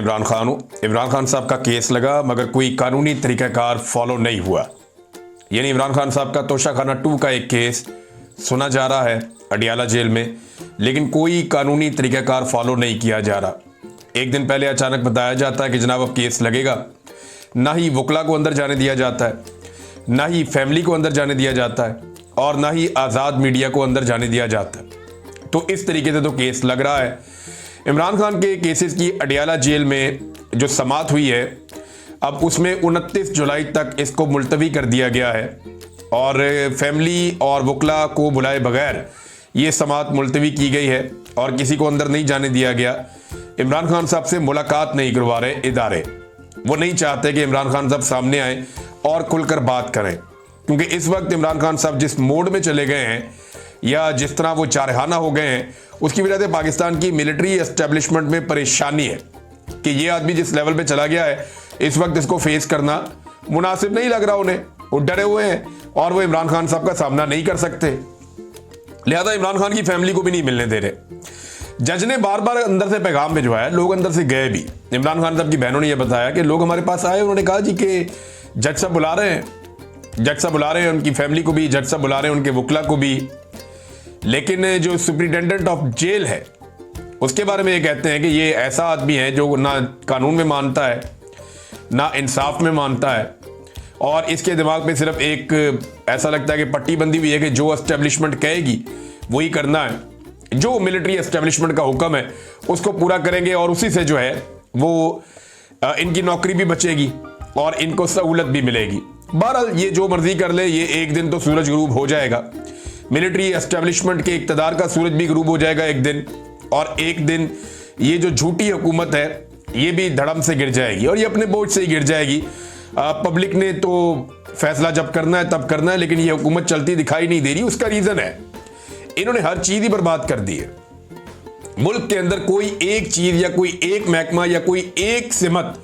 इमरान खान साहब का केस लगा मगर कोई कानूनी तरीक़ाकार फॉलो नहीं हुआ। यानी इमरान खान साहब का तोशाखाना 2 का एक केस सुना जा रहा है अडियाला जेल में, लेकिन कोई कानूनी तरीक़ाकार फॉलो नहीं किया जा रहा। एक दिन पहले अचानक बताया जाता है कि जनाब अब केस लगेगा, ना ही वकला को अंदर जाने दिया जाता है, ना ही फैमिली को अंदर जाने दिया जाता है और ना ही आज़ाद मीडिया को अंदर जाने दिया जाता है। तो इस तरीके से तो केस लग रहा है। इमरान खान के केसेस की अडियाला जेल में जो समाअत हुई है, अब उसमें 29 जुलाई तक इसको मुलतवी कर दिया गया है और फैमिली और वकला को बुलाए बगैर ये समाअत मुलतवी की गई है और किसी को अंदर नहीं जाने दिया गया। इमरान खान साहब से मुलाकात नहीं करवा रहे इदारे, वो नहीं चाहते कि इमरान खान साहब सामने आए और खुलकर बात करें, क्योंकि इस वक्त इमरान खान साहब जिस मोड में चले गए हैं या जिस तरह वो चारखाना हो गए हैं, उसकी वजह से पाकिस्तान की मिलिट्री एस्टेब्लिशमेंट में परेशानी है कि ये आदमी जिस लेवल पे चला गया है इस वक्त इसको फेस करना मुनासिब नहीं लग रहा उन्हें। वो डरे हुए हैं और वो इमरान खान साहब का सामना नहीं कर सकते, लिहाजा इमरान खान की फैमिली को भी नहीं मिलने दे रहे। जज ने बार बार अंदर से पैगाम भिजवाया, लोग अंदर से गए भी। इमरान खान साहब की बहनों ने यह बताया कि लोग हमारे पास आए, उन्होंने कहा जी कि जज साहब बुला रहे हैं, जज साहब बुला रहे हैं, उनकी फैमिली को भी जज साहब बुला रहे हैं, उनके वकला को भी। लेकिन जो सुप्रिटेंडेंट ऑफ जेल है उसके बारे में ये कहते हैं कि ये ऐसा आदमी है जो ना कानून में मानता है ना इंसाफ में मानता है, और इसके दिमाग में सिर्फ एक ऐसा लगता है कि पट्टी बंदी हुई है कि जो एस्टेब्लिशमेंट कहेगी वही करना है, जो मिलिट्री एस्टेब्लिशमेंट का हुक्म है उसको पूरा करेंगे और उसी से जो है वो इनकी नौकरी भी बचेगी और इनको सहूलत भी मिलेगी। बहरहाल ये जो मर्जी कर ले, ये एक दिन तो सूरज गुरूब हो जाएगा। मिलिट्री एस्टेब्लिशमेंट के इक़्तिदार का सूरज भी गुरूब हो जाएगा एक दिन, और एक दिन ये जो झूठी हुकूमत है ये भी धड़म से गिर जाएगी और ये अपने बोझ से ही गिर जाएगी। पब्लिक ने तो फैसला जब करना है तब करना है, लेकिन ये हुकूमत चलती दिखाई नहीं दे रही। उसका रीजन है इन्होंने हर चीज ही बर्बाद कर दी है। मुल्क के अंदर कोई एक चीज या कोई एक महकमा या कोई एक सिमत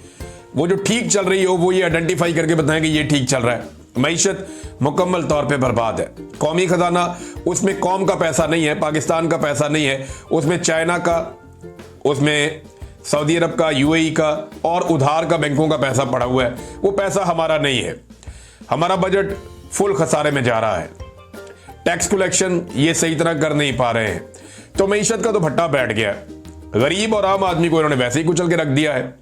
वो जो ठीक चल रही हो वो ये आइडेंटिफाई करके बताएं कि ये ठीक चल रहा है। मईशत मुकम्मल तौर पे बर्बाद है। कौमी खजाना, उसमें कौम का पैसा नहीं है, पाकिस्तान का पैसा नहीं है, उसमें चाइना का, उसमें सऊदी अरब का, यूएई का और उधार का बैंकों का पैसा पड़ा हुआ है। वो पैसा हमारा नहीं है। हमारा बजट फुल खसारे में जा रहा है। टैक्स कलेक्शन ये सही तरह कर नहीं पा रहे हैं, तो मईशत का तो भट्टा बैठ गया है। गरीब और आम आदमी को इन्होंने वैसे ही कुचल के रख दिया है।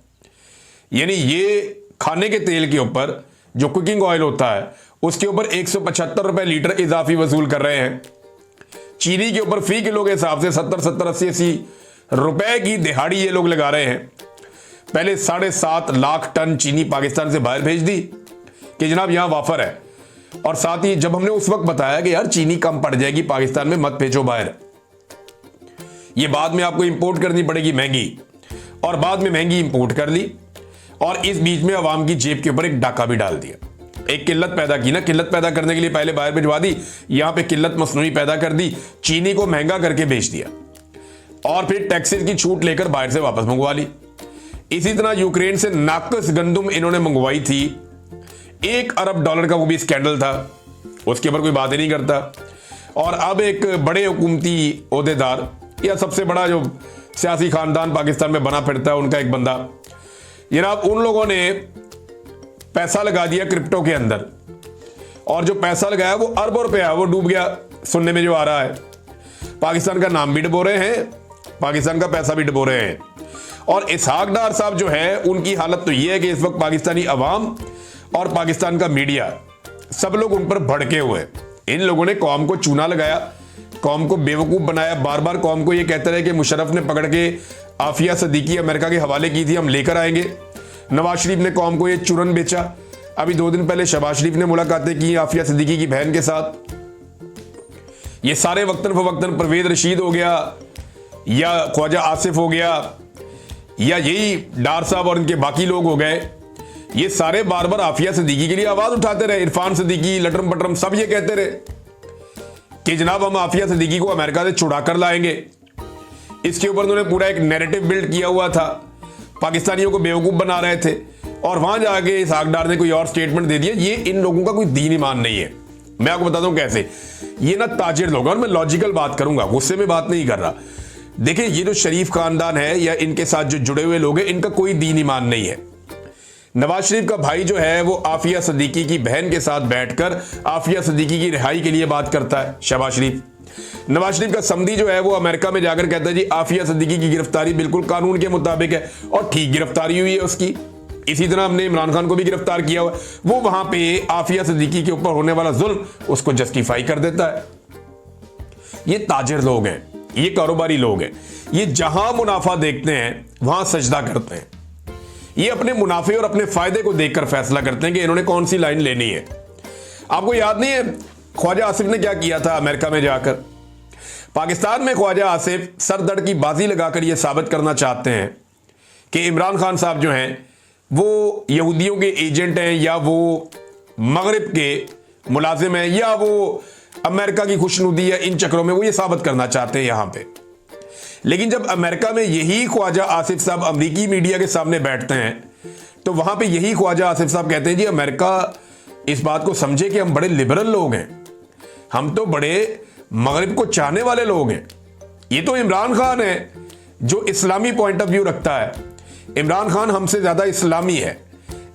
यानी ये खाने के तेल के ऊपर जो कुकिंग ऑयल होता है उसके ऊपर 175 रुपए लीटर इजाफी वसूल कर रहे हैं। चीनी के ऊपर फी किलो के हिसाब से 70-70, 80-80 रुपए की दिहाड़ी ये लोग लगा रहे हैं। पहले 7.5 लाख टन चीनी पाकिस्तान से बाहर भेज दी कि जनाब यहां वाफर है, और साथ ही जब हमने उस वक्त बताया कि यार चीनी कम पड़ जाएगी पाकिस्तान में, मत भेजो बाहर, ये बाद में आपको इंपोर्ट करनी पड़ेगी महंगी, और बाद में महंगी इंपोर्ट कर ली और इस बीच में अवाम की जेब के ऊपर एक डाका भी डाल दिया। एक किल्लत पैदा की ना, किल्लत पैदा करने के लिए पहले बाहर भिजवा दी, यहां पे किल्लत मसनूई पैदा कर दी, चीनी को महंगा करके बेच दिया और फिर टैक्सेस की छूट लेकर बाहर से वापस मंगवा ली। इसी तरह यूक्रेन से नाकस गंदुम इन्होंने मंगवाई थी, $1 अरब का, वो भी स्कैंडल था, उसके ऊपर कोई बात ही नहीं करता। और अब एक बड़े हुकूमती ओहदेदार या सबसे बड़ा जो सियासी खानदान पाकिस्तान में बना फिरता है उनका एक बंदा, जनाब उन लोगों ने पैसा लगा दिया क्रिप्टो के अंदर, और जो पैसा लगाया वो अरबों रुपया वो डूब गया। सुनने में जो आ रहा है, पाकिस्तान का नाम भी डुबो रहे हैं, पाकिस्तान का पैसा भी डुबो रहे हैं। और इसहाक डार साहब जो है उनकी हालत तो ये है कि इस वक्त पाकिस्तानी अवाम और पाकिस्तान का मीडिया सब लोग उन पर भड़के हुए। इन लोगों ने कौम को चूना लगाया, कौम को बेवकूफ बनाया, बार बार कौम को ये कहते रहे कि मुशर्रफ ने पकड़ के आफिया सदीकी अमेरिका के हवाले की थी, हम लेकर आएंगे। नवाज शरीफ ने कौम को ये चूरन बेचा। अभी 2 दिन पहले शहबाज शरीफ ने मुलाकातें की आफिया सदीकी की बहन के साथ। ये सारे वक्तन फवक्तन परवेज रशीद हो गया या ख्वाजा आसिफ हो गया या यही डार साहब और इनके बाकी लोग हो गए, ये सारे बार बार आफिया सदीकी के लिए आवाज उठाते रहे। इरफान सदीकी, लटरम पटरम सब ये कहते रहे कि जनाब हम आफिया सदीकी को अमेरिका से छुड़ा कर लाएंगे। इसके ऊपर उन्होंने पूरा एक नैरेटिव बिल्ड किया हुआ था, पाकिस्तानियों को बेवकूफ बना रहे थे, और वहां जाके इसहाक डार ने कोई और स्टेटमेंट दे दिया। ये इन लोगों का कोई दीन ईमान नहीं है। मैं आपको बताता हूं कैसे। ये ना ताजिर लोग, और मैं लॉजिकल बात करूंगा, गुस्से में बात नहीं कर रहा। देखिए, ये जो शरीफ खानदान है या इनके साथ जो जुड़े हुए लोग हैं, इनका कोई दीन ईमान नहीं है। नवाज शरीफ का भाई जो है वो आफिया सिद्दीकी की बहन के साथ बैठकर आफिया सिद्दीकी की रिहाई के लिए बात करता है, शहबाज शरीफ। नवाज शरीफ का समधी जो है वो अमेरिका में जाकर कहता है जी आफिया सिद्दीकी की गिरफ्तारी बिल्कुल कानून के मुताबिक है, और ठीक गिरफ्तारी हुई है उसकी। इसी तरह हमने इमरान खान को भी गिरफ्तार किया हुआ, वो वहां पे आफिया सिद्दीकी के ऊपर होने वाला जुल्म उसको जस्टिफाई कर देता है। ये ताजिर लोग हैं, ये कारोबारी लोग हैं, ये जहां मुनाफा देखते हैं वहां सजदा करते हैं। ये अपने मुनाफे और अपने फायदे को देखकर फैसला करते हैं कि इन्होंने कौन सी लाइन लेनी है। आपको याद नहीं है ख्वाजा आसिफ ने क्या किया था अमेरिका में जाकर? पाकिस्तान में ख्वाजा आसिफ सरदर्द की बाजी लगाकर यह साबित करना चाहते हैं कि इमरान खान साहब जो हैं वो यहूदियों के एजेंट हैं, या वो मगरिब के मुलाजिम हैं, या वो अमेरिका की खुशनुदी या इन चक्रों में वो ये साबित करना चाहते हैं यहां पे। लेकिन जब अमेरिका में यही ख्वाजा आसिफ साहब अमेरिकी मीडिया के सामने बैठते हैं तो वहां पे यही ख्वाजा आसिफ साहब कहते हैं जी अमेरिका इस बात को समझे कि हम बड़े लिबरल लोग हैं, हम तो बड़े मगरिब को चाहने वाले लोग हैं। ये तो इमरान खान है जो इस्लामी पॉइंट ऑफ व्यू रखता है। इमरान खान हमसे ज्यादा इस्लामी है,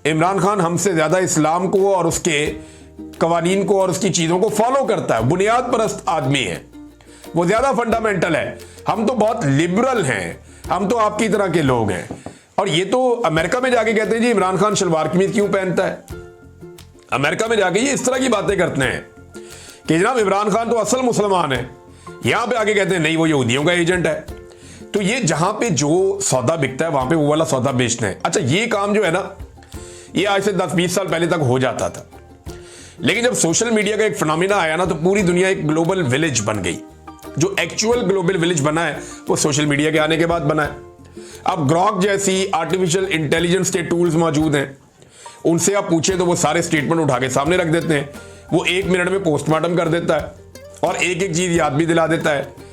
इमरान खान हमसे ज्यादा इस्लाम को और उसके कवानीन को और उसकी चीजों को फॉलो करता है, बुनियाद परस्त आदमी है, वो ज्यादा फंडामेंटल है। हम तो बहुत लिबरल हैं, हम तो आपकी तरह के लोग हैं। और ये तो अमेरिका में जाके कहते हैं जी इमरान खान शलवार कमीज क्यों पहनता है। अमेरिका में जाके ये इस तरह की बातें करते हैं कि जनाब इमरान खान तो असल मुसलमान है, यहां पे आके कहते हैं नहीं वो यहूदियों का एजेंट है। तो ये जहां पे जो सौदा बिकता है वहां पे वो वाला सौदा बेचते हैं। अच्छा, ये काम जो है ना ये आज से 10-20 साल पहले तक हो जाता था, लेकिन जब सोशल मीडिया का एक फिनोमिना आया ना तो पूरी दुनिया एक ग्लोबल विलेज बन गई। जो एक्चुअल ग्लोबल विलेज बना है वो सोशल मीडिया के आने के बाद बना है। अब ग्रॉक जैसी आर्टिफिशियल इंटेलिजेंस के टूल्स मौजूद हैं, उनसे आप पूछे तो वो सारे स्टेटमेंट उठा के सामने रख देते हैं। वो 1 मिनट में पोस्टमार्टम कर देता है और एक एक चीज याद भी दिला देता है।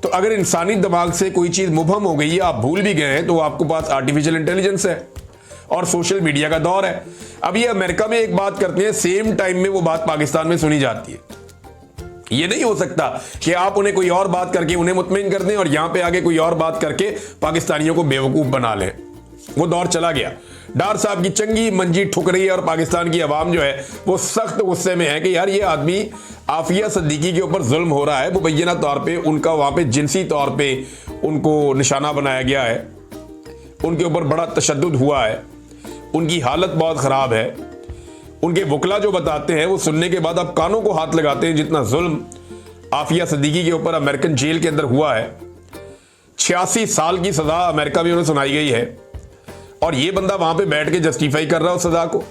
तो अगर इंसानी दिमाग से कोई चीज मुबहम हो गई है, आप भूल भी गए हैं, तो आपको पास आर्टिफिशियल इंटेलिजेंस है और सोशल मीडिया का दौर है। अब ये अमेरिका में एक बात करते हैं, सेम टाइम में वो बात पाकिस्तान में सुनी जाती है। ये नहीं हो सकता कि आप उन्हें कोई और बात करके उन्हें मुतमईन कर दें और यहां पे आगे कोई और बात करके पाकिस्तानियों को बेवकूफ बना लें। वो दौर चला गया। डार साहब की चंगी मंजी ठुक रही है और पाकिस्तान की आवाम जो है वो सख्त गुस्से में है कि यार ये आदमी आफिया सिद्दीकी के ऊपर जुल्म हो रहा है। मुबैना तौर पे उनका वहां पे जिनसी तौर पे उनको निशाना बनाया गया है, उनके ऊपर बड़ा तशद्दुद हुआ है, उनकी हालत बहुत खराब है। उनके वकला जो बताते हैं वो सुनने के बाद आप कानों को हाथ लगाते हैं जितना जुल्म आफिया सिद्दीकी के ऊपर अमेरिकन जेल के अंदर हुआ है। 86 साल की सजा अमेरिका में उन्हें सुनाई गई है और ये बंदा वहां पे बैठ के जस्टिफाई कर रहा है उस सजा को।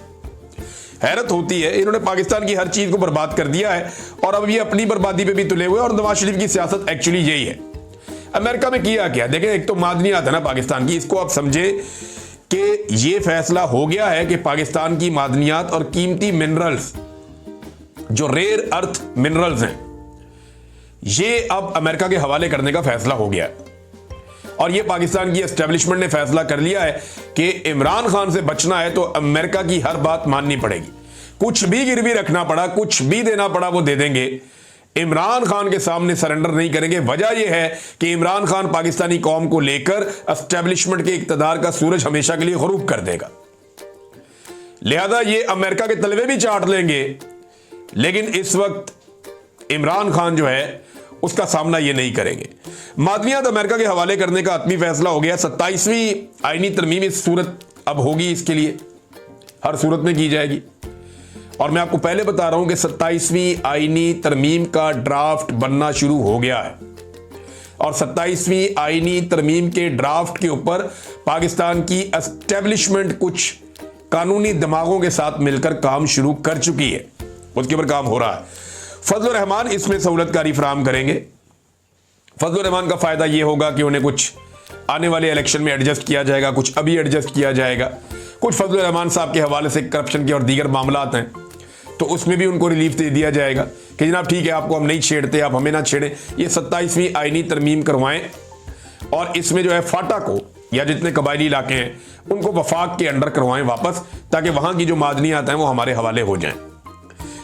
हैरत होती है, इन्होंने पाकिस्तान की हर चीज को बर्बाद कर दिया है और अब ये अपनी बर्बादी पे भी तुले हुए। और नवाज शरीफ की सियासत एक्चुअली यही है। अमेरिका में किया क्या देखें, एक तो मादनियात है ना पाकिस्तान की, इसको आप समझे कि ये फैसला हो गया है कि पाकिस्तान की मादनियात और कीमती मिनरल्स जो रेयर अर्थ मिनरल्स हैं ये अब अमेरिका के हवाले करने का फैसला हो गया है। और ये पाकिस्तान की एस्टेब्लिशमेंट ने फैसला कर लिया है कि इमरान खान से बचना है तो अमेरिका की हर बात माननी पड़ेगी। कुछ भी गिरवी रखना पड़ा, कुछ भी देना पड़ा, वो दे देंगे। इमरान खान के सामने सरेंडर नहीं करेंगे। वजह यह है कि इमरान खान पाकिस्तानी कौम को लेकर एस्टेब्लिशमेंट के इक्तदार का सूरज हमेशा के लिए गरूब कर देगा। लिहाजा ये अमेरिका के तलवे भी चाट लेंगे, लेकिन इस वक्त इमरान खान जो है उसका सामना ये नहीं करेंगे। मादनियात अमेरिका के हवाले करने का आत्मी फैसला हो गया। 27वीं आईनी तरमीम इस सूरत अब होगी, इसके लिए हर सूरत में की जाएगी। और मैं आपको पहले बता रहा हूं कि 27वीं आईनी तरमीम का ड्राफ्ट बनना शुरू हो गया है और 27वीं आईनी तरमीम के ड्राफ्ट के ऊपर पाकिस्तान की एस्टेब्लिशमेंट कुछ कानूनी दिमागों के साथ मिलकर काम शुरू कर चुकी है। उसके ऊपर काम हो रहा है। फजल रहमान इसमें सहूलतकारी फराहम करेंगे। फजल रहमान का फायदा यह होगा कि उन्हें कुछ आने वाले इलेक्शन में एडजस्ट किया जाएगा, कुछ अभी एडजस्ट किया जाएगा, कुछ फजल रहमान साहब के हवाले से करप्शन के और दीगर मामलात हैं तो उसमें भी उनको रिलीफ दे दिया जाएगा कि जनाब ठीक है, आपको हम नहीं छेड़ते, आप हमें ना छेड़ें। ये 27वीं आईनी तरमीम करवाएं और इसमें जो है फाटा को या जितने कबायली इलाके हैं उनको वफाक के अंडर करवाएं वापस, ताकि वहां की जो मादनियात हैं वो हमारे हवाले हो जाएं।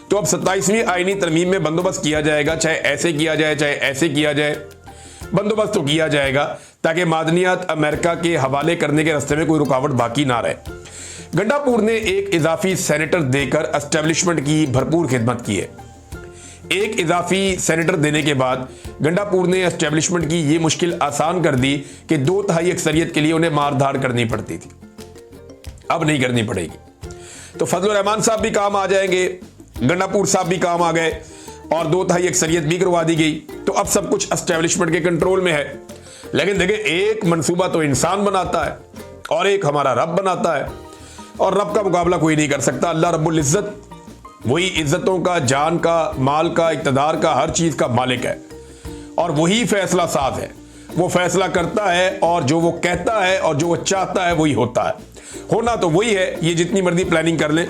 तो अब 27वीं आईनी तरमीम में बंदोबस्त किया जाएगा, चाहे ऐसे किया जाए चाहे ऐसे किया जाए। बंदोबस्त तो किया जाएगा ताकि मादनियात अमेरिका के हवाले करने के रास्ते में कोई रुकावट बाकी ना रहे। गंडापुर ने एक इजाफी सेनेटर देकर एस्टेब्लिशमेंट की भरपूर खिदमत की है। एक इजाफी सेनेटर देने के बाद गंडापुर ने एस्टेब्लिशमेंट की यह मुश्किल आसान कर दी कि 2/3 अक्सरियत के लिए उन्हें मार धाड़ करनी पड़ती थी, अब नहीं करनी पड़ेगी। तो फजलुर रहमान साहब भी काम आ जाएंगे, गंडापुर साहब भी काम आ गए और 2/3 अक्सरियत भी करवा दी गई। तो अब सब कुछ एस्टेब्लिशमेंट के कंट्रोल में है। लेकिन देखिए, एक मंसूबा तो इंसान बनाता है और एक हमारा रब बनाता है, और रब का मुकाबला कोई नहीं कर सकता। अल्लाह रब्बुल इज्जत वही इज्जतों का, जान का, माल का, इक़्तिदार का, हर चीज का मालिक है और वही फैसला साज है। वो फैसला करता है और जो वो कहता है और जो वो चाहता है वही होता है। होना तो वही है, ये जितनी मर्जी प्लानिंग कर ले।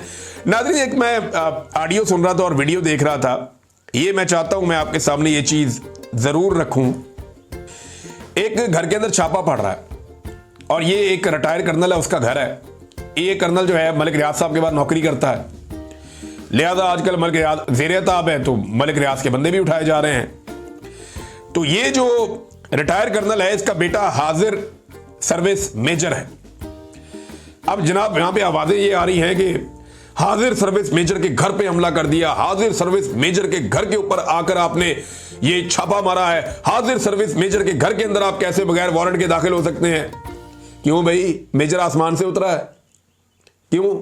नाज़रीन, एक मैं ऑडियो सुन रहा था और वीडियो देख रहा था, ये मैं चाहता हूं मैं आपके सामने ये चीज जरूर रखूं। एक घर के अंदर छापा पड़ रहा है और ये एक रिटायर कर्नल है, उसका घर है। ये कर्नल जो है मलिक रियाज साहब के बाद नौकरी करता है, लिहाजा आजकल मलिक रियाज ज़ेर-ए-ताब है तो मलिक रियाज के बंदे भी उठाए जा रहे हैं। तो ये जो रिटायर कर्नल है, इसका बेटा हाजिर सर्विस मेजर है। अब जनाब यहां पे आवाजें ये आ रही हैं कि हाजिर सर्विस मेजर के घर पे हमला कर दिया, हाजिर सर्विस मेजर के घर के ऊपर आकर आपने ये छापा मारा है, हाजिर सर्विस मेजर के घर के अंदर आप कैसे बगैर वारंट के दाखिल हो सकते हैं? क्यों भाई, मेजर आसमान से उतरा है? क्यों?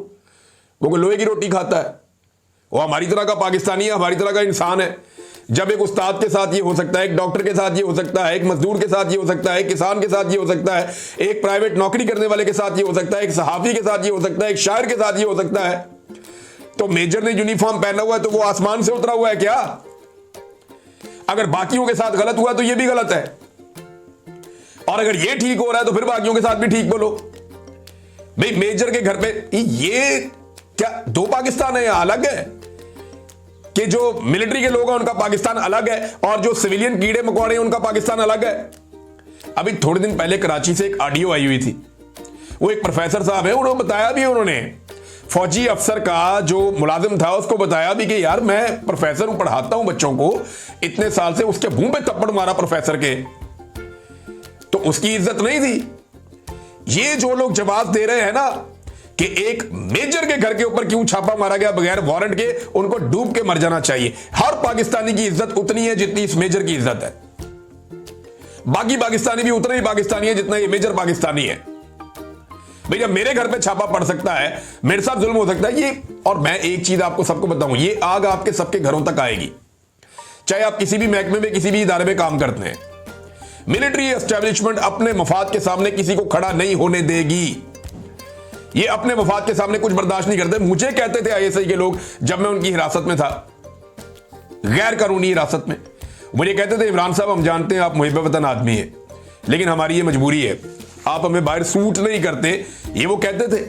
वो कोई लोहे की रोटी खाता है? वो हमारी तरह का पाकिस्तानी है, हमारी तरह का इंसान है। जब एक उस्ताद के साथ ये हो सकता है, एक डॉक्टर के साथ ये हो सकता है, एक मजदूर के साथ ये हो सकता है, एक किसान के साथ ये हो सकता है, एक प्राइवेट नौकरी करने वाले के साथ ये हो सकता है, एक सहाफी के साथ ये हो सकता है, एक शायर के साथ ये हो सकता है, तो मेजर ने यूनिफॉर्म पहना हुआ है तो वो आसमान से उतरा हुआ है क्या? अगर बाकियों के साथ गलत हुआ तो ये भी गलत है, और अगर ये ठीक हो रहा है तो फिर बाकियों के साथ भी ठीक बोलो। भाई मेजर के घर पे ये क्या दो पाकिस्तान है या अलग है? कि जो मिलिट्री के लोग हैं उनका पाकिस्तान अलग है और जो सिविलियन कीड़े मकोड़े हैं उनका पाकिस्तान अलग है। अभी थोड़े दिन पहले कराची से एक ऑडियो आई हुई थी, वो एक प्रोफेसर साहब है, उन्होंने बताया भी, उन्होंने फौजी अफसर का जो मुलाजिम था उसको बताया भी कि यार मैं प्रोफेसर हूं, पढ़ाता हूं बच्चों को इतने साल से। उसके मुंह पे थप्पड़ मारा प्रोफेसर के, तो उसकी इज्जत नहीं थी। ये जो लोग जवाब दे रहे हैं ना कि एक मेजर के घर के ऊपर क्यों छापा मारा गया बगैर वारंट के, उनको डूब के मर जाना चाहिए। हर पाकिस्तानी की इज्जत उतनी है जितनी इस मेजर की इज्जत है। बाकी पाकिस्तानी भी उतना ही पाकिस्तानी है जितना ये मेजर पाकिस्तानी है। भैया मेरे घर पे छापा पड़ सकता है, मेरे साथ जुल्म हो सकता है ये, और मैं एक चीज आपको सबको बताऊं, ये आग आपके सबके घरों तक आएगी, चाहे आप किसी भी महकमे में किसी भी इदारे में काम करते हैं। मिलिट्री एस्टेब्लिशमेंट अपने मफाद के सामने किसी को खड़ा नहीं होने देगी। ये अपने मफाद के सामने कुछ बर्दाश्त नहीं करते। मुझे कहते थे आईएसआई के लोग जब मैं उनकी हिरासत में था, गैर कानूनी हिरासत में, मुझे कहते थे इमरान साहब हम जानते हैं आप मुहिब वतन आदमी है, लेकिन हमारी ये मजबूरी है, आप हमें बाहर सूट नहीं करते, ये वो कहते थे।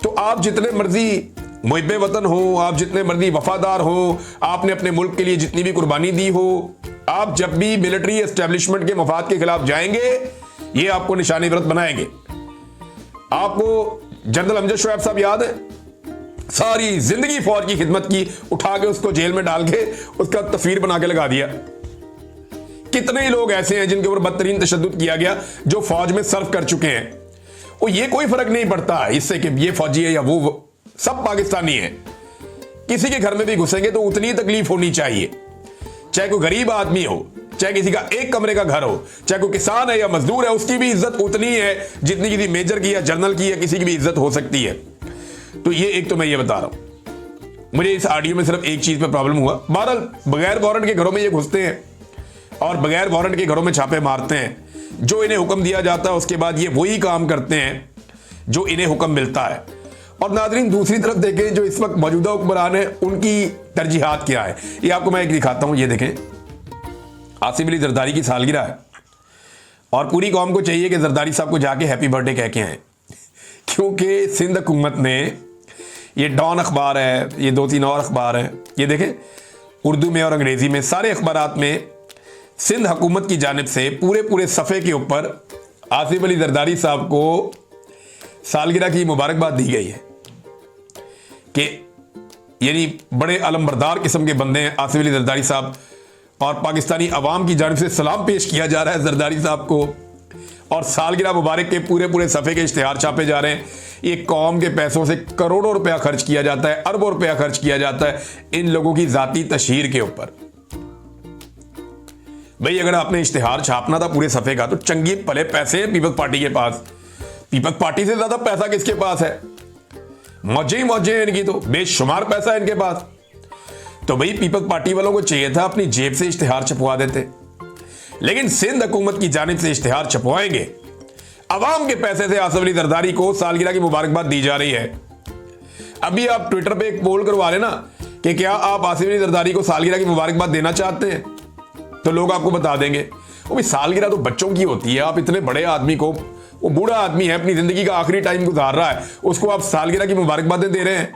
तो आप जितने मर्जी मुहिब वतन हो, आप जितने मर्जी वफादार हो, आपने अपने मुल्क के लिए जितनी भी कुर्बानी दी हो, आप जब भी मिलिट्री एस्टेब्लिशमेंट के मफाद के खिलाफ जाएंगे ये आपको निशानी व्रत बनाएंगे। आपको जनरल अमजद शोएब साहब याद है, सारी जिंदगी फौज की खिदमत की, उठा के उसको जेल में डाल के उसका तस्वीर बना के लगा दिया। कितने ही लोग ऐसे हैं जिनके ऊपर बदतरीन तशद्दुद किया गया जो फौज में सर्व कर चुके हैं। और ये कोई फर्क नहीं पड़ता इससे कि ये फौजी है या वो, सब पाकिस्तानी है। किसी के घर में भी घुसेंगे तो उतनी तकलीफ होनी चाहिए, चाहे कोई गरीब आदमी हो, चाहे किसी का एक कमरे का घर हो, चाहे कोई किसान है या मजदूर है, उसकी भी इज्जत उतनी है जितनी किसी मेजर की या जनरल की या किसी की भी इज्जत हो सकती है। तो ये एक तो मैं ये बता रहा हूं। मुझे इस ऑडियो में सिर्फ एक चीज पे प्रॉब्लम हुआ, बहरहाल बगैर वारंट के घरों में ये घुसते हैं और बगैर वारंट के घरों में छापे मारते हैं। जो इन्हें हुक्म दिया जाता है उसके बाद ये वही काम करते हैं जो इन्हें हुक्म मिलता है। और नाजरीन दूसरी तरफ देखें, जो इस वक्त मौजूदा हुक्मरान है उनकी तरजीहात क्या है, ये आपको मैं एक दिखाता हूं। ये देखें, आसिफ अली जरदारी की सालगिरह है और पूरी कौम को चाहिए कि जरदारी साहब को जाके हैप्पी बर्थडे कह के आए, क्योंकि सिंध हुकूमत ने, ये डॉन अखबार है, ये 2-3 और अखबार हैं, ये देखें उर्दू में और अंग्रेजी में सारे अखबारात में सिंध हुकूमत की जानिब से पूरे सफ़े के ऊपर आसिफ अली जरदारी साहब को सालगिरह की मुबारकबाद दी गई है कि यानी बड़े अलमबरदार किस्म के बंदे हैं आसिफ अली जरदारी साहब, और पाकिस्तानी अवाम की जानिब से सलाम पेश किया जा रहा है जरदारी साहब को, और सालगिरह मुबारक के पूरे पूरे सफ़े के इश्तिहार छापे जा रहे हैं। ये कौम के पैसों से करोड़ों रुपया खर्च किया जाता है, अरबों रुपया खर्च किया जाता है इन लोगों की जाती तशहीर के ऊपर। भाई अगर आपने इश्तिहार छापना था पूरे सफ़े का तो चंगी भले पैसे हैं पीपल्स पार्टी के पास। पीपल्स पार्टी से ज्यादा पैसा किसके पास है? मौजे ही मौजे हैं इनकी, तो बेशुमार पैसा है इनके पास। तो भाई पीपल्स पार्टी वालों को चाहिए था अपनी जेब से इश्तिहार छपवा देते, लेकिन सिंध हुकूमत की जानिब से इश्तिहार छपवाएंगे। अवाम के पैसे से आसिफ अली जरदारी को सालगिरह की मुबारकबाद दी जा रही है। अभी आप ट्विटर पे एक पोल करवा लेना कि क्या आप आसिफ अली जरदारी को सालगिरह की मुबारकबाद देना चाहते हैं, तो लोग आपको बता देंगे वो भी सालगिरह तो बच्चों की होती है। आप इतने बड़े आदमी को, वो बूढ़ा आदमी है, अपनी जिंदगी का आखिरी टाइम गुजार रहा है, उसको आप सालगिरह की मुबारकबादें दे रहे हैं,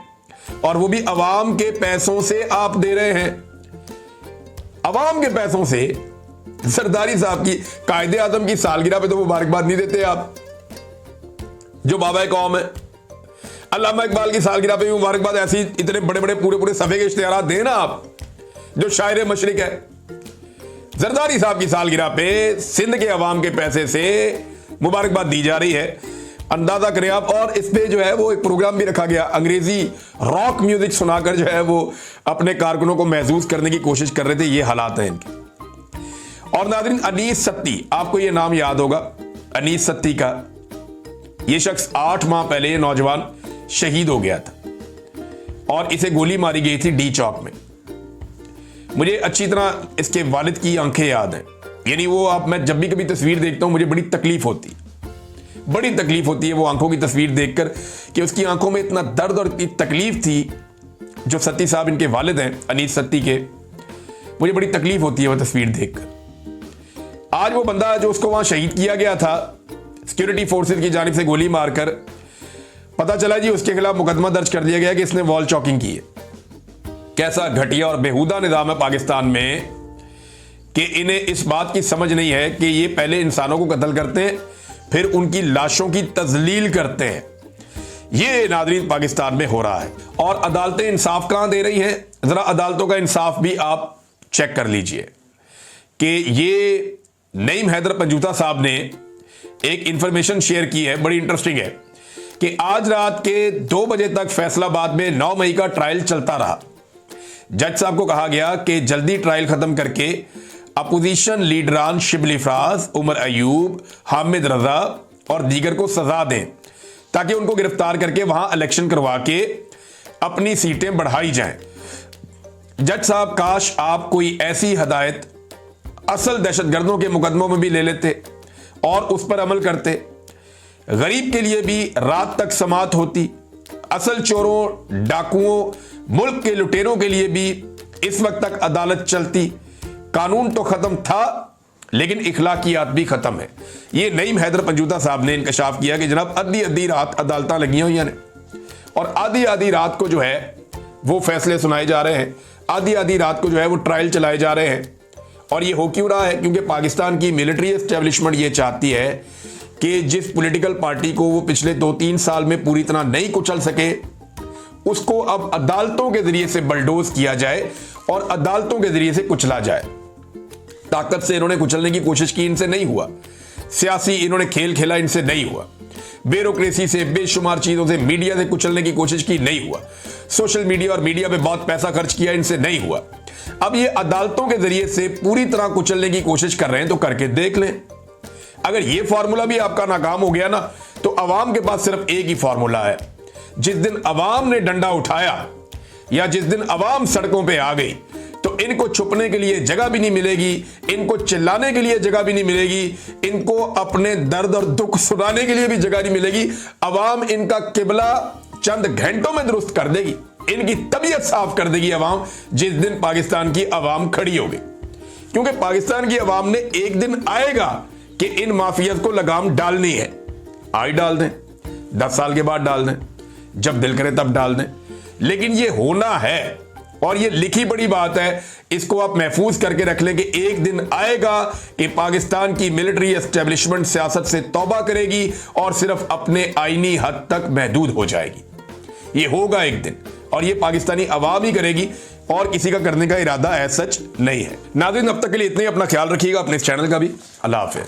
और वो भी अवाम के पैसों से आप दे रहे हैं। अवाम के पैसों से जरदारी साहब की, कायदे आजम की सालगिरह पे तो मुबारकबाद नहीं देते आप, जो बाबा कौम है। अल्लामा इकबाल की सालगिरह पे भी मुबारकबाद ऐसी इतने बड़े बड़े पूरे पूरे सफे के इश्तिहारात देना आप, जो शायर मशरिक है। जरदारी साहब की सालगिरह पे सिंध के अवाम के पैसे से मुबारकबाद दी जा रही है, अंदाजा करें आप। और इस पे जो है वो एक प्रोग्राम भी रखा गया, अंग्रेजी रॉक म्यूजिक सुनाकर जो है वो अपने कारकुनों को महसूस करने की कोशिश कर रहे थे। ये हालात हैं इनके। और नाज़रीन, अनीस सत्ती, आपको ये नाम याद होगा, अनीस सत्ती का। ये शख्स 8 माह पहले ये नौजवान शहीद हो गया था और इसे गोली मारी गई थी डी चौक में। मुझे अच्छी तरह इसके वालिद की आंखें याद हैं, यानी वो आप, मैं जब भी कभी तस्वीर देखता हूं मुझे बड़ी तकलीफ होती है वो आंखों की तस्वीर देखकर, कि उसकी आंखों में इतना दर्द और इतनी तकलीफ थी। जो सत्ती साहब इनके वालिद हैं, अनीस सत्ती के, मुझे बड़ी तकलीफ होती है वो तस्वीर देखकर। आज वो बंदा जो उसको वहां शहीद किया गया था सिक्योरिटी फोर्सेस की जानिब से गोली मारकर, पता चला जी उसके खिलाफ मुकदमा दर्ज कर दिया गया कि इसने वॉल चॉकिंग की है। कैसा घटिया और बेहुदा निजाम है पाकिस्तान में कि इन्हें इस बात की समझ नहीं है कि ये पहले इंसानों को कत्ल करते हैं, फिर उनकी लाशों की तजलील करते हैं। ये नाज़रीन पाकिस्तान में हो रहा है। और अदालतें इंसाफ कहां दे रही हैं? जरा अदालतों का इंसाफ भी आप चेक कर लीजिए कि ये नईम हैदर पंजूता साहब ने एक इंफॉर्मेशन शेयर की है, बड़ी इंटरेस्टिंग है, कि आज रात के 2 बजे तक फैसलाबाद में 9 मई का ट्रायल चलता रहा। जज साहब को कहा गया कि जल्दी ट्रायल खत्म करके अपोजिशन लीडरान शिबली फराज, उमर अयूब, हामिद रजा और दीगर को सजा दें, ताकि उनको गिरफ्तार करके वहां इलेक्शन करवा के अपनी सीटें बढ़ाई जाएं। जज साहब, काश आप कोई ऐसी हदायत असल दहशतगर्दों के मुकदमों में भी ले लेते और उस पर अमल करते। गरीब के लिए भी रात तक समाअत होती, असल चोरों, डाकुओं, मुल्क के लुटेरों के लिए भी इस वक्त तक अदालत चलती। कानून तो खत्म था लेकिन इखलाकियात भी खत्म है। ये नईम हैदर पंजूता साहब ने इंकशाफ किया कि जनाब आधी आधी रात अदालत लगी हुई हैं और आधी आधी रात को जो है वो फैसले सुनाए जा रहे हैं, आधी आधी रात को जो है वो ट्रायल चलाए जा रहे हैं। और ये हो क्यों रहा है? क्योंकि पाकिस्तान की मिलिट्री एस्टेब्लिशमेंट ये चाहती है कि जिस पॉलिटिकल पार्टी को वो पिछले 2-3 साल में पूरी तरह नहीं कुचल सके, उसको अब अदालतों के जरिए से बलडोज किया जाए और अदालतों के जरिए से कुचला जाए। ताकत से इन्होंने कुचलने की कोशिश की, इनसे नहीं हुआ। सियासी इन्होंने खेल खेला, इनसे नहीं हुआ। ब्यूरोक्रेसी से, बेशुमार चीजों से, मीडिया से कुचलने की कोशिश की, नहीं हुआ। सोशल मीडिया और मीडिया पे बहुत पैसा खर्च किया, इनसे नहीं हुआ। अब ये अदालतों के जरिए से पूरी तरह कुचलने की कोशिश कर रहे हैं, तो करके देख लें। अगर ये फॉर्मूला भी आपका नाकाम हो गया ना, तो अवाम के पास सिर्फ एक ही फॉर्मूला है। जिस दिन अवाम ने डंडा उठाया या जिस दिन अवाम सड़कों पे आ गई, तो इनको छुपने के लिए जगह भी नहीं मिलेगी, इनको चिल्लाने के लिए जगह भी नहीं मिलेगी, इनको अपने दर्द और दुख सुनाने के लिए भी जगह नहीं मिलेगी। अवाम इनका किबला चंद घंटों में दुरुस्त कर देगी, इनकी तबीयत साफ कर देगी अवाम, जिस दिन पाकिस्तान की अवाम खड़ी होगी। क्योंकि पाकिस्तान की अवाम ने एक दिन आएगा कि इन माफियात को लगाम डालनी है। आज डाल दें, 10 साल के बाद डाल दें, जब दिल करे तब डाल दें, लेकिन ये होना है। और ये लिखी बड़ी बात है, इसको आप महफूज करके रख लें कि एक दिन आएगा कि पाकिस्तान की मिलिट्री एस्टेब्लिशमेंट सियासत से तौबा करेगी और सिर्फ अपने आईनी हद तक महदूद हो जाएगी। ये होगा एक दिन, और ये पाकिस्तानी अवाम ही करेगी। और किसी का करने का इरादा एज सच नहीं है। नाज़रीन, अब तक के लिए इतना ही। अपना ख्याल रखिएगा, अपने इस चैनल का भी। अल्लाह हाफिज।